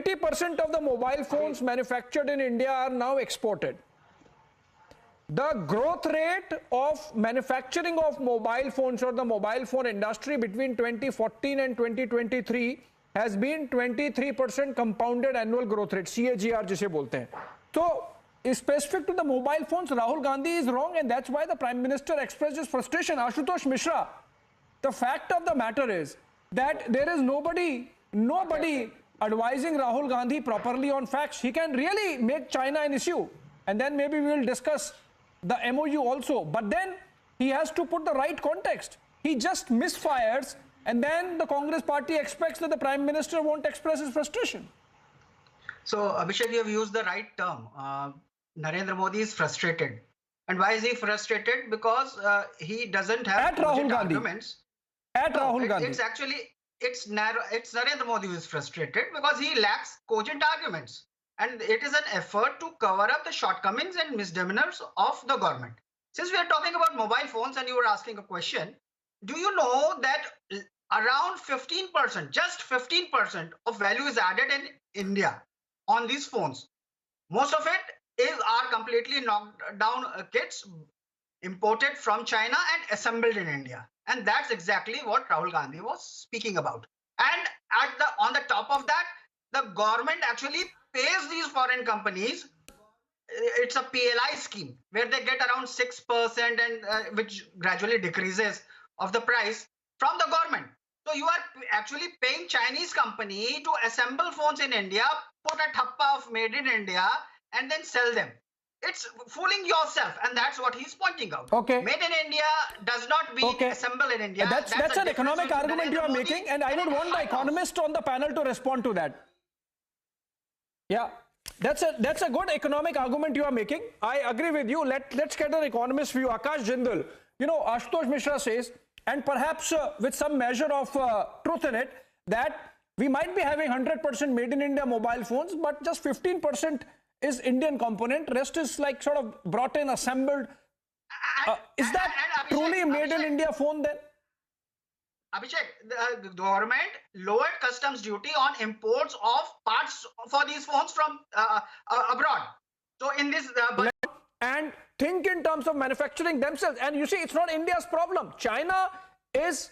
20% of the mobile phones manufactured in India are now exported. The growth rate of manufacturing of mobile phones or the mobile phone industry between 2014 and 2023 has been 23% compounded annual growth rate, CAGR जिसे बोलते हैं. So, specific to the mobile phones, Rahul Gandhi is wrong, and that's why the Prime Minister expressed his frustration. Ashutosh Mishra, the fact of the matter is that there is nobody advising Rahul Gandhi properly on facts. He can really make China an issue, and then maybe we will discuss the MOU also. But then he has to put the right context. He just misfires, and then the Congress party expects that the Prime Minister won't express his frustration. So, Abhishek, you have used the right term. Narendra Modi is frustrated. And why is he frustrated? Because he doesn't have arguments. Rahul Gandhi. It's actually, it's Narendra Modi who is frustrated because he lacks cogent arguments. And it is an effort to cover up the shortcomings and misdemeanors of the government. Since we are talking about mobile phones and you were asking a question, do you know that around 15%, just 15% of value is added in India on these phones? Most of it are completely knocked down kits imported from China and assembled in India. And that's exactly what Rahul Gandhi was speaking about. And on the top of that, the government actually pays these foreign companies. It's a PLI scheme where they get around 6% and which gradually decreases of the price from the government. So you are actually paying Chinese company to assemble phones in India, put a thappa of made in India, and then sell them. It's fooling yourself, and that's what he's pointing out. Okay. Made in India does not mean assemble in India. That's an economic argument you are making, and I would want the economist on the panel to respond to that. Yeah, that's a good economic argument you are making. I agree with you. Let's get an economist view. Akash Jindal. You know, Ashutosh Mishra says, and perhaps with some measure of truth in it, that we might be having 100% made in India mobile phones, but just 15% is Indian component. Rest is like sort of brought in, assembled. Is that truly made in India phone then? Abhishek, the government lowered customs duty on imports of parts for these phones from abroad. So in this... and think in terms of manufacturing themselves. And you see, it's not India's problem. China is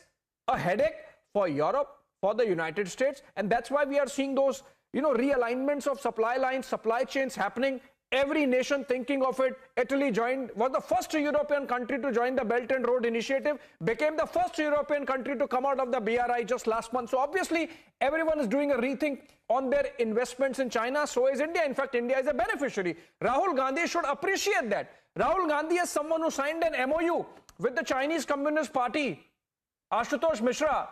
a headache for Europe, for the United States. And that's why we are seeing those, realignments of supply lines, supply chains happening. Every nation thinking of it. Italy was the first European country to join the Belt and Road Initiative, became the first European country to come out of the BRI just last month. So obviously, everyone is doing a rethink on their investments in China. So is India. In fact, India is a beneficiary. Rahul Gandhi should appreciate that. Rahul Gandhi is someone who signed an MOU with the Chinese Communist Party. Ashutosh Mishra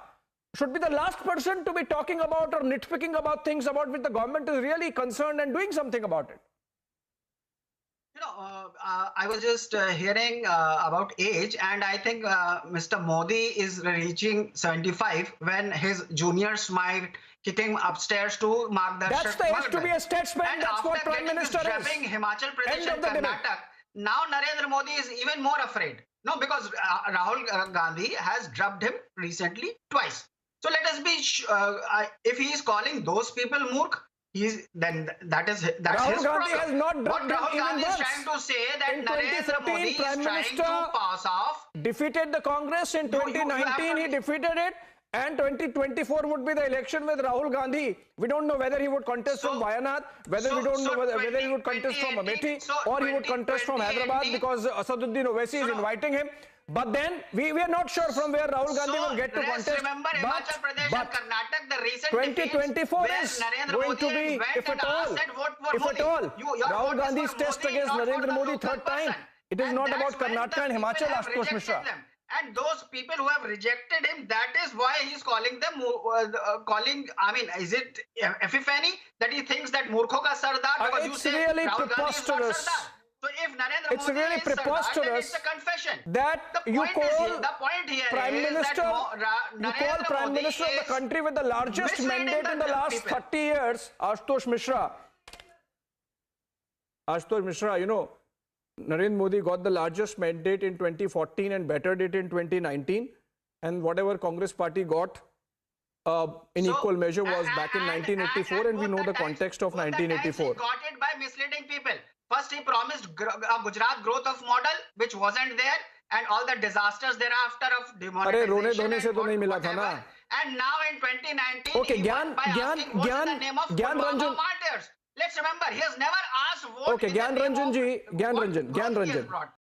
should be the last person to be talking about or nitpicking about things about which the government is really concerned and doing something about it. I was just hearing about age, and I think Mr. Modi is reaching 75 when his juniors might kick him upstairs to mark the That's the age to be a statesman. And that's what Prime Minister is. Himachal Pradesh and Karnataka, now Narendra Modi is even more afraid. No, because Rahul Gandhi has drubbed him recently twice. So let us be if he is calling those people Moorkh, that's Rahul his Gandhi problem. has not done What Rahul Gandhi is once. trying to say that In Narendra Modi is Prime trying Minister to pass off. Defeated the Congress in 2019. He defeated it, and 2024 would be the election with Rahul Gandhi. We don't know whether he would contest from Wayanad, whether he would contest from Amethi, or he would contest from Hyderabad because Asaduddin Owaisi is inviting him. But then we are not sure from where Rahul Gandhi will get to contest. Remember Himachal Pradesh and Karnataka, the recent 2024 is going to be, if at all, Rahul Gandhi's test against Narendra Modi third time. It is not about Karnataka and Himachal, Ashutosh Mishra. And those people who have rejected him, that is why he's calling them, is it epiphany that he thinks that Moorkhon ka Sardar? It's really preposterous. So if Narendra it's Modi really is preposterous Sardar, then it's a confession. That you call Prime Minister, Prime Minister of the country with the largest mandate in the last 30 years, Ashutosh Mishra. Ashutosh Mishra, Narendra Modi got the largest mandate in 2014 and bettered it in 2019. And whatever Congress party got in So, equal measure was back in 1984, and we know the context of both the times 1984. he got it by misleading people. First, he promised a Gujarat growth of model, which wasn't there, and all the disasters thereafter of अरे रोने demonetization धोने से तो नहीं मिला था ना. whatever. And now in 2019, Okay, he won by asking what's in the name of Gyan Pulwama Ranjan. martyrs. Let's remember, he has never asked what Okay, in the Gyan name Ranjan of ji, Gyan what Ranjan, growth Gyan he has Ranjan. brought.